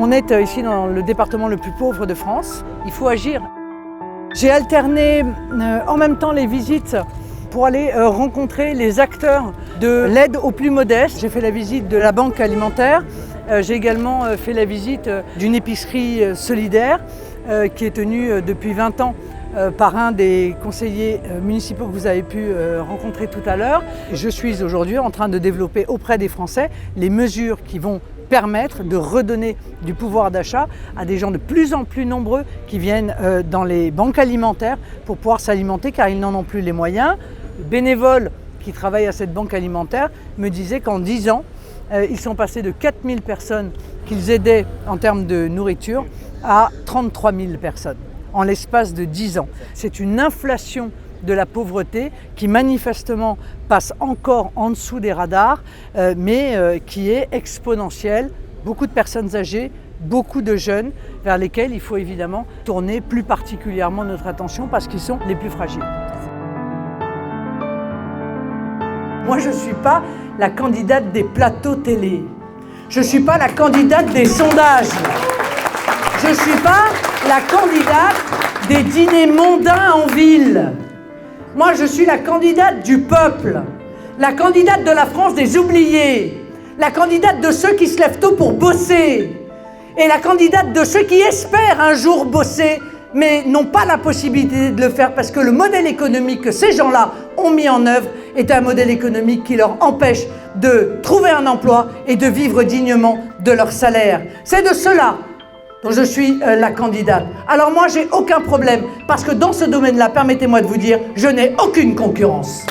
On est ici dans le département le plus pauvre de France. Il faut agir. J'ai alterné en même temps les visites pour aller rencontrer les acteurs de l'aide aux plus modestes. J'ai fait la visite de la banque alimentaire. J'ai également fait la visite d'une épicerie solidaire qui est tenue depuis 20 ans par un des conseillers municipaux que vous avez pu rencontrer tout à l'heure. Je suis aujourd'hui en train de développer auprès des Français les mesures qui vont permettre de redonner du pouvoir d'achat à des gens de plus en plus nombreux qui viennent dans les banques alimentaires pour pouvoir s'alimenter car ils n'en ont plus les moyens. Le bénévole qui travaille à cette banque alimentaire me disait qu'en 10 ans, ils sont passés de 4000 personnes qu'ils aidaient en termes de nourriture à 33 000 personnes en l'espace de 10 ans. C'est une inflation de la pauvreté qui manifestement passe encore en dessous des radars, mais qui est exponentielle. Beaucoup de personnes âgées, beaucoup de jeunes vers lesquels il faut évidemment tourner plus particulièrement notre attention parce qu'ils sont les plus fragiles. Moi, je ne suis pas la candidate des plateaux télé. Je ne suis pas la candidate des sondages. Je ne suis pas la candidate des dîners mondains en ville. Moi, je suis la candidate du peuple, la candidate de la France des oubliés, la candidate de ceux qui se lèvent tôt pour bosser et la candidate de ceux qui espèrent un jour bosser mais n'ont pas la possibilité de le faire parce que le modèle économique que ces gens-là ont mis en œuvre est un modèle économique qui leur empêche de trouver un emploi et de vivre dignement de leur salaire. C'est de cela dont je suis la candidate. Alors moi, j'ai aucun problème parce que dans ce domaine-là, permettez-moi de vous dire, je n'ai aucune concurrence.